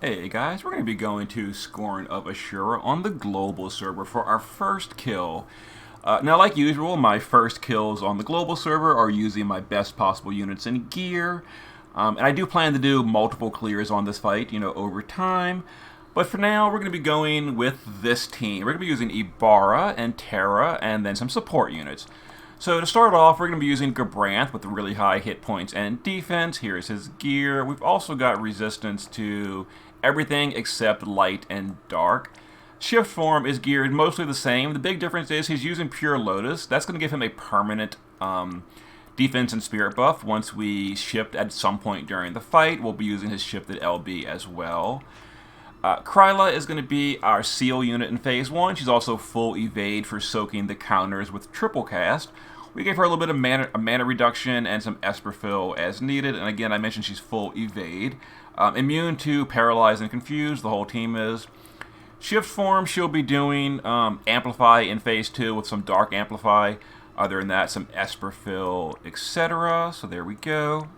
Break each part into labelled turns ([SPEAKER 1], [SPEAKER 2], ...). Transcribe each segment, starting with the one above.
[SPEAKER 1] Hey guys, we're going to be going to Scorn of Asura on the global server for our first kill. Now, like usual, my first kills on the global server are using my best possible units and gear. And I do plan to do multiple clears on this fight, over time. But for now, we're going to be going with this team. We're going to be using Ibarra and Terra and then some support units. So to start off, we're going to be using Gabranth with really high hit points and defense. Here's his gear. We've also got resistance to everything except light and dark. Shift form is geared mostly the same. The big difference is he's using Pure Lotus. That's going to give him a permanent defense and spirit buff. Once we shift at some point during the fight, we'll be using his shifted LB as well. Kryla is going to be our seal unit in phase 1. She's also full evade for soaking the counters with triple cast. We gave her a little bit of mana reduction and some Esper fill as needed. And again, I mentioned she's full evade. Immune to paralyze and confuse, the whole team is. Shift form, she'll be doing amplify in phase 2 with some dark amplify. Other than that, some Esper fill, etc. So there we go.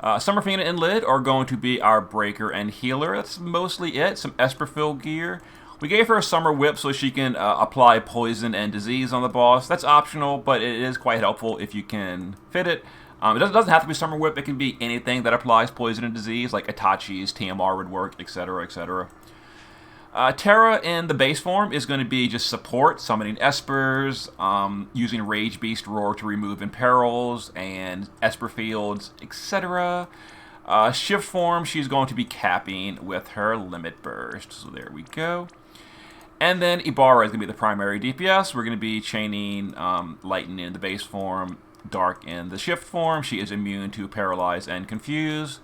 [SPEAKER 1] Summerfina and Lid are going to be our breaker and healer. That's mostly it. Some Esper fill gear. We gave her a Summer Whip so she can apply poison and disease on the boss. That's optional, but it is quite helpful if you can fit it. It doesn't have to be Summer Whip. It can be anything that applies poison and disease, like Itachi's TMR would work, etc., etc. Terra in the base form is going to be just support, summoning Espers, using Rage Beast Roar to remove imperils, and Esper fields, etc. Shift form, she's going to be capping with her Limit Burst. So there we go. And then Ibarra is going to be the primary DPS. We're going to be chaining Lightning in the base form, Dark in the shift form. She is immune to Paralyze and Confuse.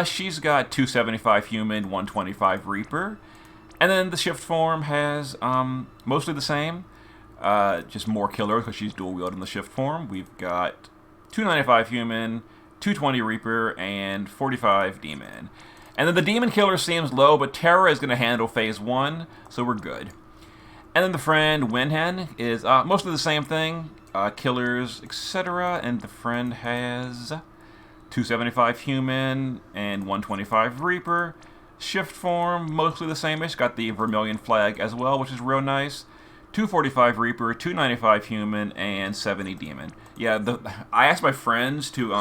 [SPEAKER 1] She's got 275 Human, 125 Reaper. And then the shift form has mostly the same, just more killer because she's dual wielding the shift form. We've got 295 Human, 220 Reaper, and 45 Demon. And then the Demon Killer seems low, but Terra is going to handle phase 1, so we're good. And then the friend Winhen is mostly the same thing, killers, etc. And the friend has 275 Human and 125 Reaper. Shift form, mostly the same. It's got the Vermilion flag as well, which is real nice. 245 Reaper, 295 Human, and 70 Demon. Yeah, I asked my friends to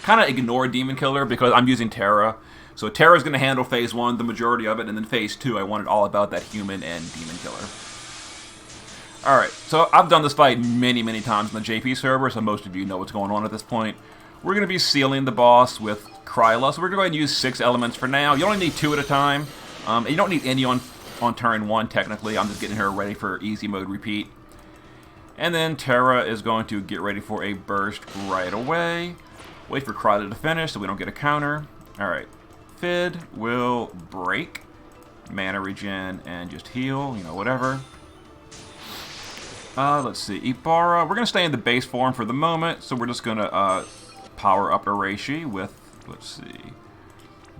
[SPEAKER 1] kind of ignore Demon Killer because I'm using Terra. So Terra's going to handle phase 1, the majority of it, and then phase 2, I wanted all about that Human and Demon Killer. Alright, so I've done this fight many, many times on the JP server, so most of you know what's going on at this point. We're going to be sealing the boss with Kryla, so we're going to go ahead and use 6 elements for now. You only need 2 at a time. You don't need any on turn 1, technically. I'm just getting her ready for easy mode repeat. And then Terra is going to get ready for a burst right away. Wait for Kryla to finish so we don't get a counter. Alright. Fid will break, mana regen, and just heal, whatever. Let's see, Ibarra. We're going to stay in the base form for the moment, so we're just going to power up Arashi with, let's see,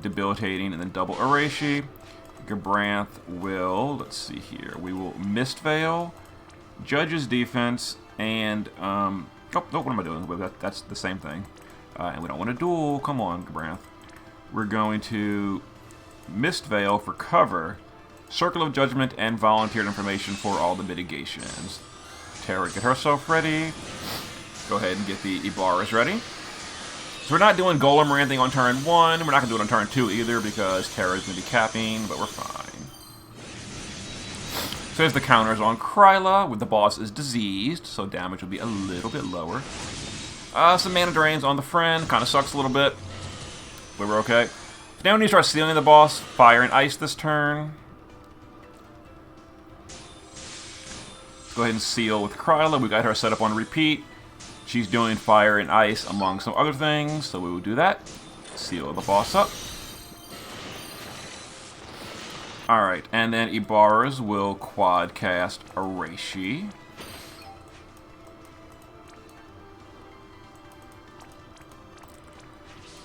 [SPEAKER 1] debilitating and then double Arashi. Gabranth will, let's see here, we will Mist Veil, Judge's Defense, and, oh, what am I doing? That's the same thing. And we don't want to duel, come on, Gabranth. We're going to Mist Veil for cover, Circle of Judgment, and Volunteered Information for all the mitigations. Terra, get herself ready. Go ahead and get the Ibarras ready. So we're not doing Golem or anything on turn 1. We're not going to do it on turn 2 either because Terra's going to be capping, but we're fine. So there's the counters on Kryla, with the boss is diseased, so damage will be a little bit lower. Some mana drains on the friend, kind of sucks a little bit. But we're okay. So now we need to start sealing the boss. Fire and Ice this turn. Let's go ahead and seal with Kryla. We got her set up on repeat. She's doing Fire and Ice among some other things, so we will do that. Seal the boss up. Alright, and then Ibarra's will quad cast Arashi.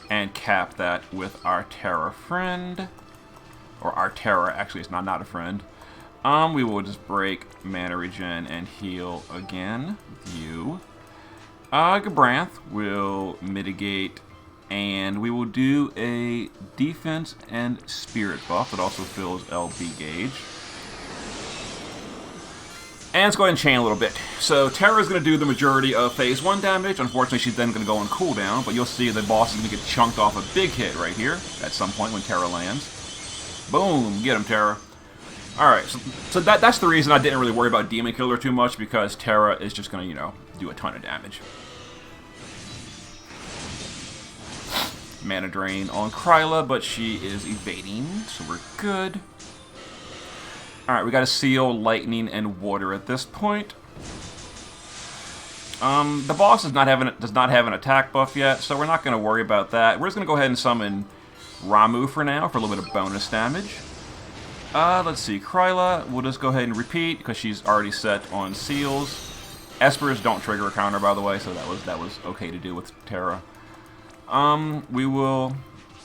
[SPEAKER 1] And cap that with our Terra friend. Or our Terra, actually it's not a friend. We will just break, mana regen, and heal again with you. Gabranth will mitigate And we will do a defense and spirit buff that also fills LB gauge. And let's go ahead and chain a little bit. So Terra is going to do the majority of phase 1 damage. Unfortunately, she's then going to go on cooldown, but you'll see the boss is going to get chunked off a big hit right here at some point when Terra lands. Boom! Get him, Terra. Alright, so that's the reason I didn't really worry about Demon Killer too much, because Terra is just going to, you know, do a ton of damage. Mana drain on Kryla, but she is evading, so we're good. Alright, we got to seal lightning and water at this point. The boss does not have an attack buff yet, so we're not going to worry about that. We're just going to go ahead and summon Ramuh for now for a little bit of bonus damage. Let's see, Kryla, we'll just go ahead and repeat because she's already set on seals. Espers don't trigger a counter, by the way, so that was okay to do with Terra. We will...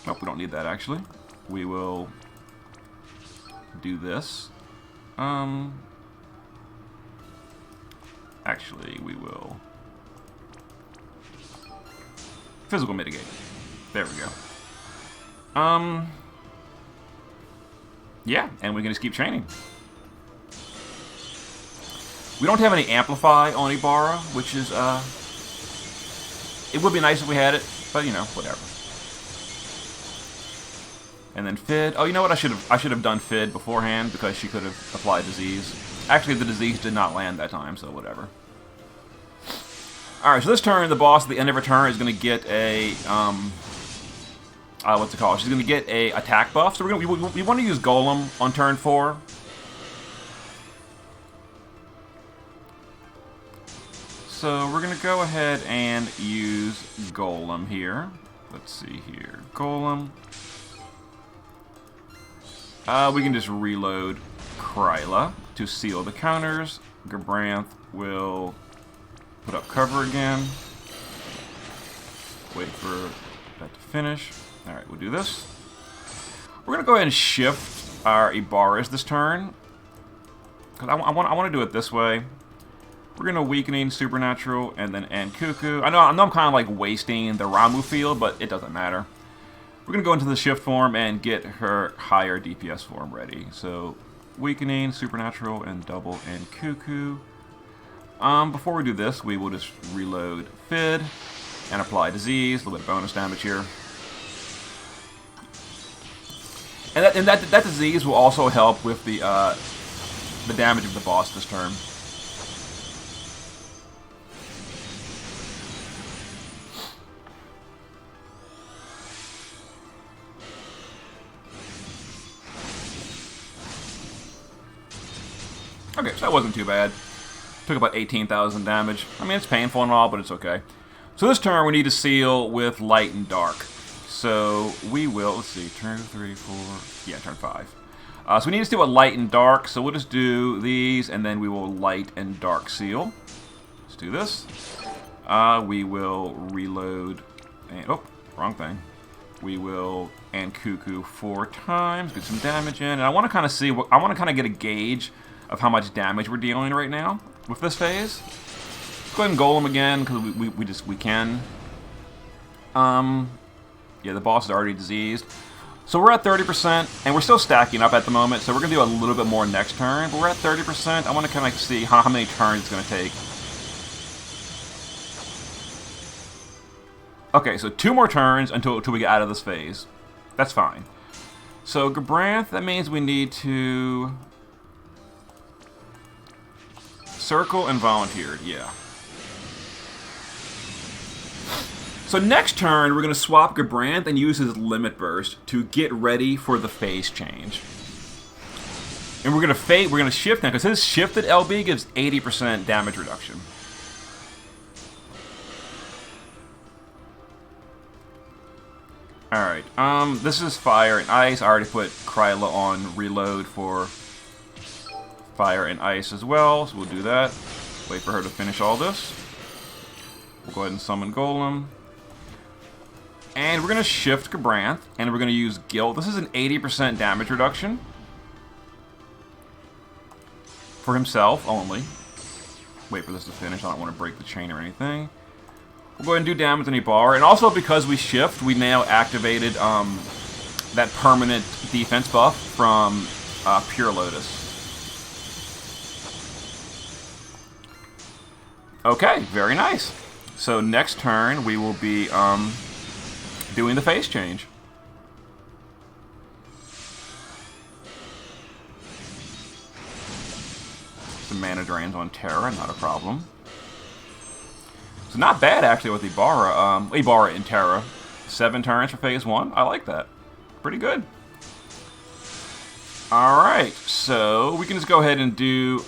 [SPEAKER 1] Nope, we don't need that, actually. We will do this. Actually, we will... Physical mitigate. There we go. Yeah, and we can just keep training. We don't have any Amplify on Ibarra, which is, it would be nice if we had it, but, you know, whatever. And then Fid. Oh, you know what? I should have done Fid beforehand because she could have applied disease. Actually, the disease did not land that time, so whatever. Alright, so this turn, the boss at the end of her turn is going to get a, what's it called? She's going to get a attack buff. So we want to use Golem on turn 4. So we're going to go ahead and use Golem here. Let's see here. Golem. We can just reload Kryla to seal the counters. Gabranth will put up cover again. Wait for that to finish. Alright, we'll do this. We're going to go ahead and shift our Ibarras this turn. Because I want to do it this way. We're going to Weakening, Supernatural, and then end Cuckoo. I know I'm kind of like wasting the Ramuh field, but it doesn't matter. We're going to go into the shift form and get her higher DPS form ready. So, Weakening, Supernatural, and double end Cuckoo. Before we do this, we will just reload Fid and apply disease. A little bit of bonus damage here. And that disease will also help with the damage of the boss this turn. Okay, so that wasn't too bad. Took about 18,000 damage. I mean, it's painful and all, but it's okay. So this turn, we need to seal with Light and Dark. So we will, let's see, turn 3, 4, yeah, turn 5. So we need to seal with Light and Dark, so we'll just do these, and then we will Light and Dark seal. Let's do this. We will reload, and, oh, wrong thing. We will and Cuckoo 4 times, get some damage in, and I want to kind of see, I want to kind of get a gauge of how much damage we're dealing right now with this phase. Let's go ahead and Golem again, because we can. Yeah, the boss is already diseased. So we're at 30%, and we're still stacking up at the moment, so we're going to do a little bit more next turn, but we're at 30%. I want to kind of see how many turns it's going to take. Okay, so 2 more turns until we get out of this phase. That's fine. So Gabranth, that means we need to circle and volunteered, yeah. So next turn, we're going to swap Gabranth and use his Limit Burst to get ready for the phase change. And we're going to shift now, because his shifted LB gives 80% damage reduction. Alright, this is Fire and Ice. I already put Kryla on reload for Fire and Ice as well, so we'll do that. Wait for her to finish all this. We'll go ahead and summon Golem. And we're going to shift Gabranth, and we're going to use Guilt. This is an 80% damage reduction. For himself only. Wait for this to finish. I don't want to break the chain or anything. We'll go ahead and do damage on Ibarra. And also because we shift, we now activated that permanent defense buff from Pure Lotus. Okay, very nice. So next turn we will be doing the phase change. Some mana drains on Terra, not a problem. So not bad actually with Ibarra. Ibarra and Terra. 7 turns for phase 1. I like that. Pretty good. Alright, so we can just go ahead and do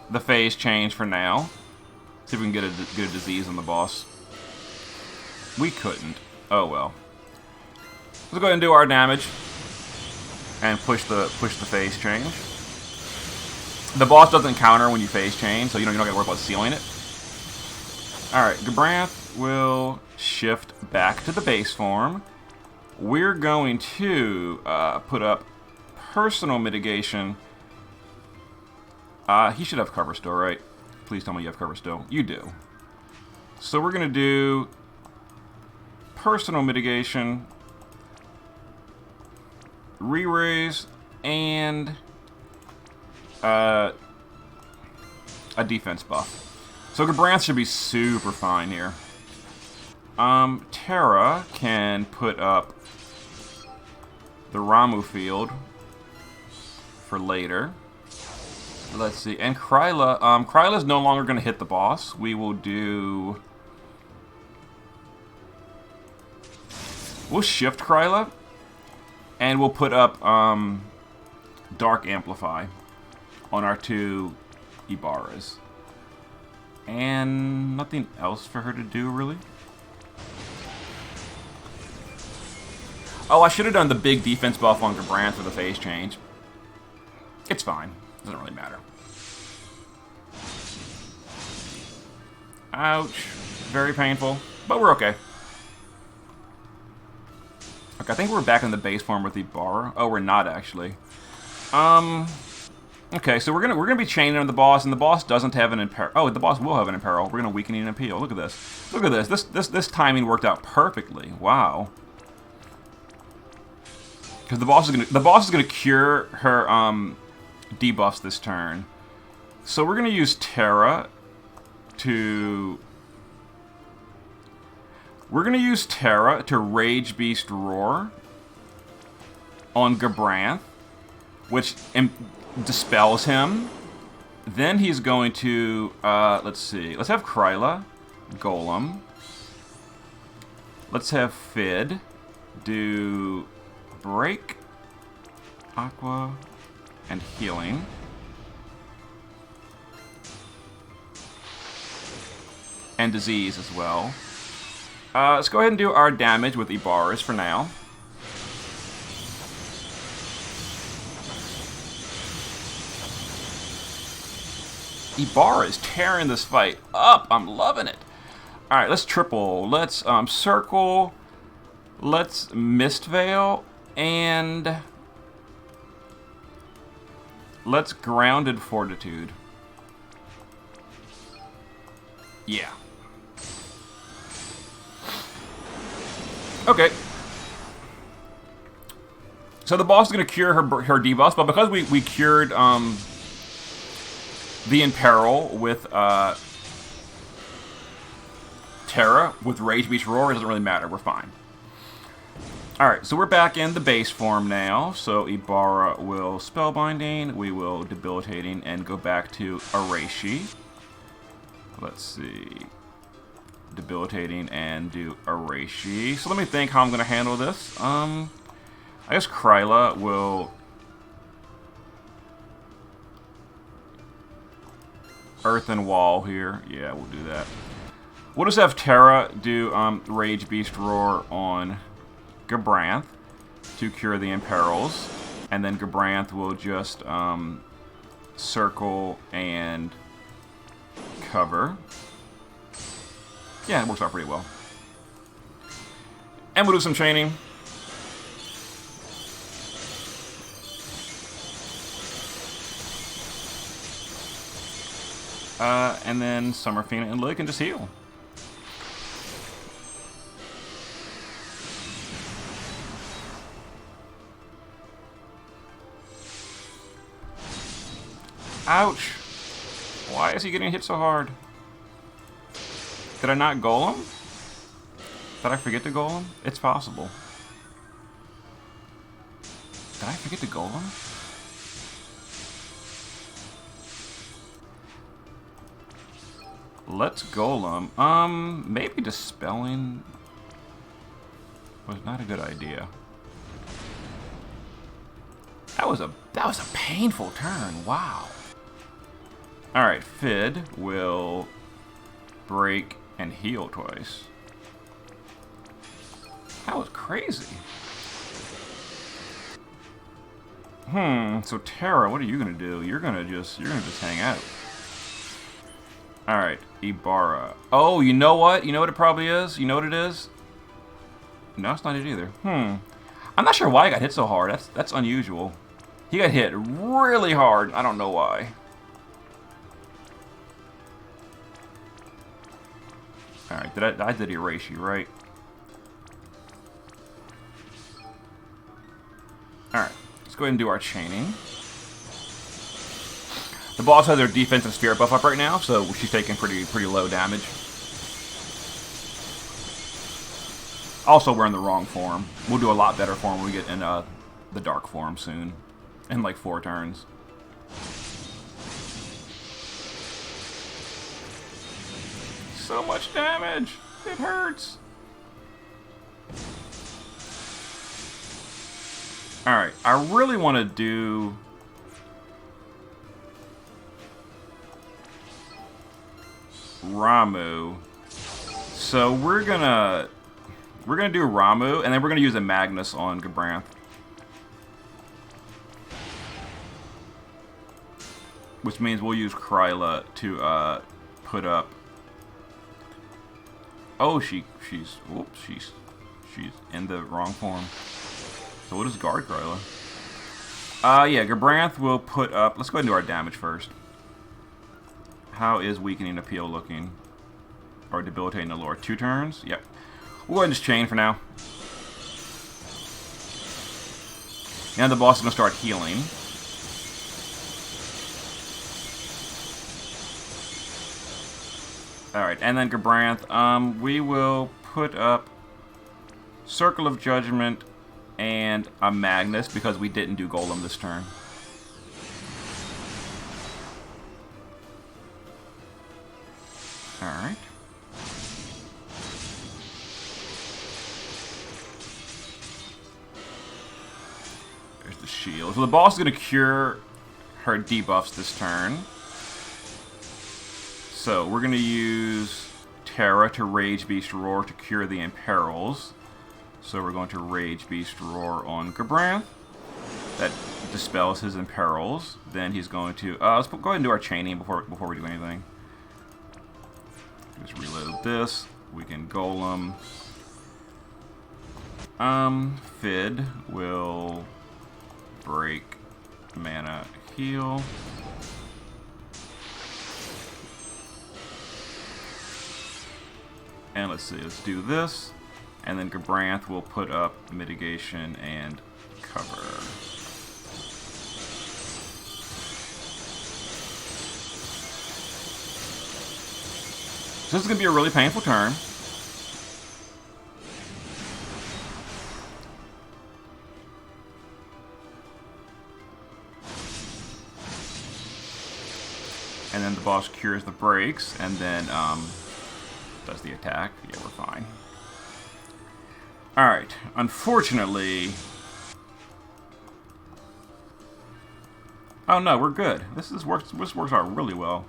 [SPEAKER 1] the phase change for now. See if we can get a disease on the boss. We couldn't. Oh well. Let's go ahead and do our damage. And push the phase change. The boss doesn't counter when you phase change, so you don't have to worry about sealing it. Alright, Gabranth will shift back to the base form. We're going to put up personal mitigation. He should have cover still, right? Please tell me you have cover still. You do. So we're going to do personal mitigation, re-raise, and a defense buff. So Gabranth should be super fine here. Terra can put up the Ramu field for later. Let's see. And Kryla. Kryla's no longer going to hit the boss. We will do... We'll shift Kryla. And we'll put up Dark Amplify on our 2 Ibarras. And nothing else for her to do, really. Oh, I should have done the big defense buff on Gabranth for the phase change. It's fine. Doesn't really matter. Ouch. Very painful. But we're okay. Okay, I think we're back in the base form with Ibarra. Oh, we're not actually. Okay, so we're gonna be chaining on the boss, and the boss doesn't have an imperil. Oh, the boss will have an imperil. We're gonna weakening and appeal. Look at this. Look at this. This timing worked out perfectly. Wow. Because the boss is gonna cure her debuffs this turn. So we're gonna use Terra to. We're gonna use Terra to Rage Beast Roar on Gabranth, which dispels him. Then he's going to, let's see. Let's have Kryla, Golem. Let's have Fid do Break, Aqua, and Healing. And Disease as well. Let's go ahead and do our damage with Ibarras for now. Ibarra is tearing this fight up. I'm loving it. Alright, let's triple. Let's circle. Let's Mist Veil. And let's Grounded Fortitude. Yeah. Okay. So the boss is going to cure her debuffs, but because we cured the Imperil with Terra with Rage Beast Roar, it doesn't really matter. We're fine. Alright, so we're back in the base form now. So Ibarra will Spellbinding, we will Debilitating, and go back to Arashi. Let's see. Debilitating and do Arashi. So let me think how I'm going to handle this. I guess Kryla will Earth and Wall here. Yeah, we'll do that. We'll just have Terra do Rage Beast Roar on Gabranth to cure the Imperils. And then Gabranth will just circle and cover. Yeah, it works out pretty well. And we'll do some chaining. And then Summerfina and Lily can just heal. Ouch. Why is he getting hit so hard? Did I not golem? Did I forget to golem? It's possible. Did I forget to golem? Let's golem. Maybe dispelling was not a good idea. That was a painful turn. Wow. All right, Fid will break and heal twice. That was crazy. So Terra, what are you gonna do? You're gonna just hang out. Alright, Ibarra. Oh, you know what? You know what it probably is? You know what it is? No, it's not it either. I'm not sure why he got hit so hard. That's unusual. He got hit really hard. I don't know why. Alright, I did erase you, right? Alright, let's go ahead and do our chaining. The boss has her defensive spirit buff up right now, so she's taking pretty low damage. Also, we're in the wrong form. We'll do a lot better form when we get in the dark form soon. In like 4 turns. So much damage! It hurts! Alright, I really want to do... Ramu. So we're gonna do Ramu, and then we're gonna use a Magnus on Gabranth. Which means we'll use Kryla to put up. Oh, she's in the wrong form. So we'll just guard Kryla. Yeah, Gabranth will put up. Let's go ahead and do our damage first. How is Weakening Appeal looking? Or Debilitating Allure? 2 turns? Yep. We'll go ahead and just chain for now. And the boss is going to start healing. Alright, and then Gabranth, we will put up Circle of Judgment and a Magnus because we didn't do Golem this turn. Alright. There's the shield. So the boss is going to cure her debuffs this turn. So we're going to use Terra to Rage Beast Roar to cure the Imperils. So we're going to Rage Beast Roar on Gabranth. That dispels his Imperils. Then he's going to... let's go ahead and do our chaining before we do anything. Just reload this. We can Golem. Fid will break, mana, heal. And let's see, let's do this. And then Gabranth will put up mitigation and cover. So this is going to be a really painful turn. And then the boss cures the breaks, and then does the attack. Yeah, we're fine. Alright, unfortunately... Oh no, we're good. This works out really well.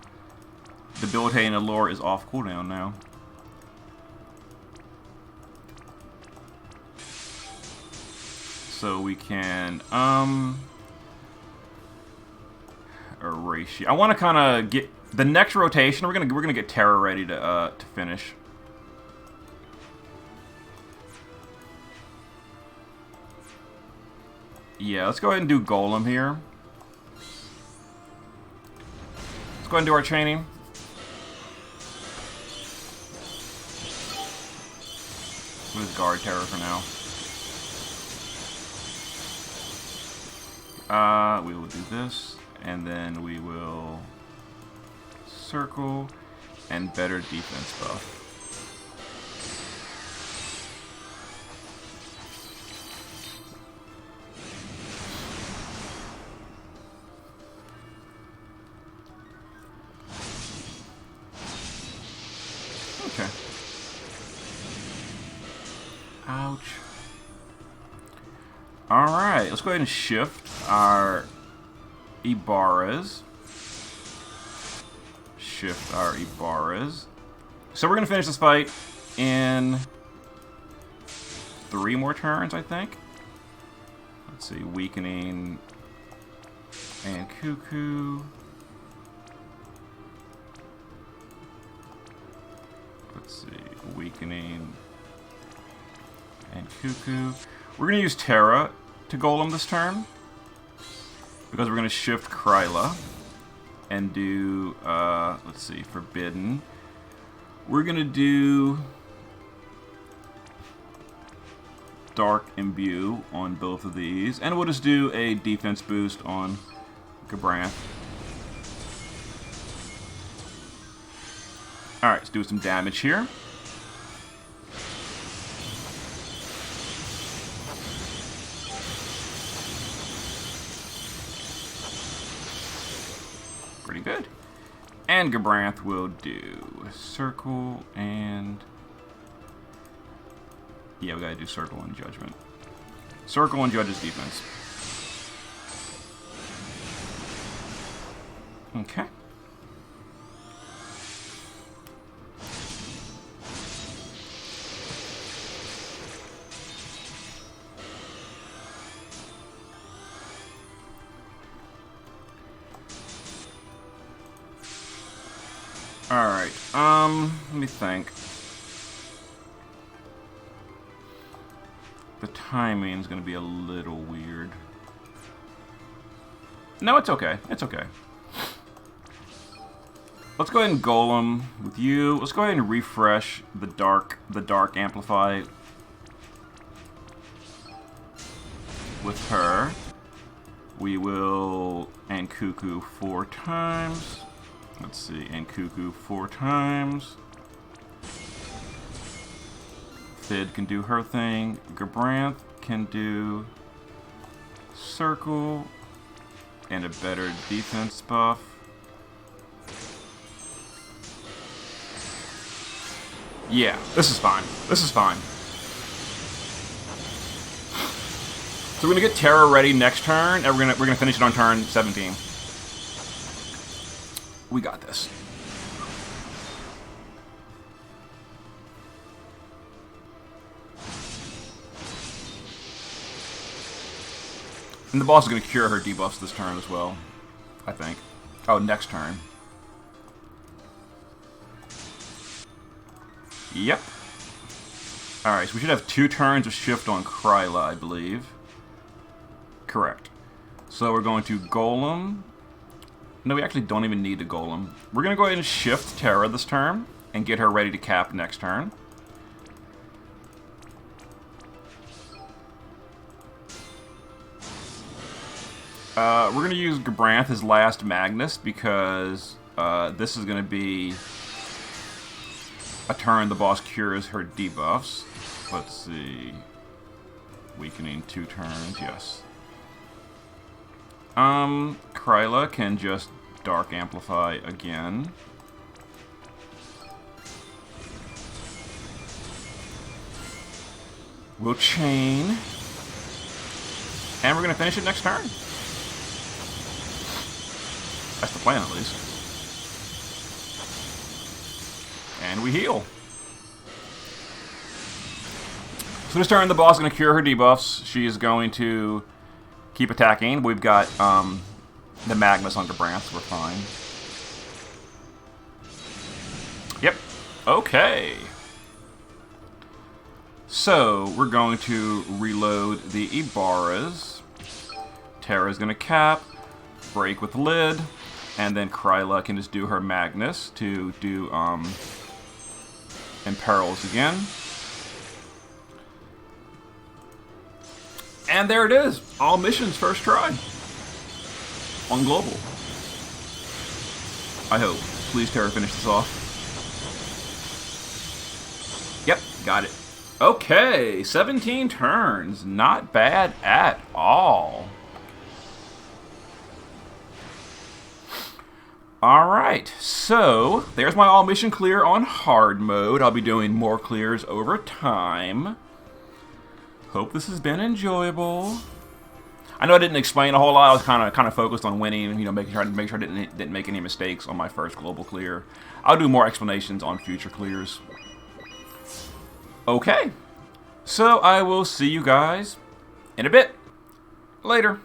[SPEAKER 1] Debilitating Allure is off cooldown now. So we can erase you. I want to kind of get the next rotation. We're gonna get Terra ready to finish. Yeah, let's go ahead and do Golem here. Let's go ahead and do our chaining. We'll just guard Terra for now. We will do this, and then we will circle and better defense buff. Okay. Ouch. Alright, let's go ahead and shift our Ibarras. Shift our Ibarras. So we're going to finish this fight in 3 more turns, I think. Let's see, weakening and Cuckoo. Let's see, weakening and Cuckoo. We're going to use Terra to Golem this turn, because we're going to shift Kryla and do, let's see, Forbidden. We're going to do Dark Imbue on both of these, and we'll just do a defense boost on Gabranth. Alright, let's do some damage here. Pretty good. And Gabranth will do Circle and... yeah, we gotta do Circle and Judgment. Circle and Judge's defense. Okay. Alright, let me think. The timing's gonna be a little weird. No, it's okay. It's okay. Let's go ahead and Golem with you. Let's go ahead and refresh the dark Amplify with her. We will and Cuckoo 4 times. Let's see, and Cuckoo 4 times. Fid can do her thing. Gabranth can do Circle and a better defense buff. Yeah, this is fine. This is fine. So we're gonna get Terra ready next turn, and we're gonna finish it on turn 17. We got this. And the boss is going to cure her debuffs this turn as well, I think. Oh, next turn. Yep. Alright, so we should have 2 turns of shift on Kryla, I believe. Correct. So we're going to Golem. No, we actually don't even need a Golem. We're going to go ahead and shift Terra this turn and get her ready to cap next turn. We're going to use Gabranth as last Magnus because this is going to be a turn the boss cures her debuffs. Let's see. Weakening 2 turns, yes. Kryla can just Dark Amplify again. We'll chain. And we're going to finish it next turn. That's the plan, at least. And we heal. So this turn, the boss is going to cure her debuffs. She is going to keep attacking. We've got the Magnus on Gabranth, so we're fine. Yep. Okay. So, we're going to reload the Ibarras. Terra's going to cap, break with Lid, and then Kryla can just do her Magnus to do Imperils again. And there it is. All missions first try. On global. I hope. Please, Terra, finish this off. Yep, got it. Okay, 17 turns. Not bad at all. Alright, so there's my all mission clear on hard mode. I'll be doing more clears over time. Hope this has been enjoyable. I know I didn't explain a whole lot. I was kind of focused on winning, you know, making sure I didn't make any mistakes on my first global clear. I'll do more explanations on future clears. Okay, so I will see you guys in a bit. Later.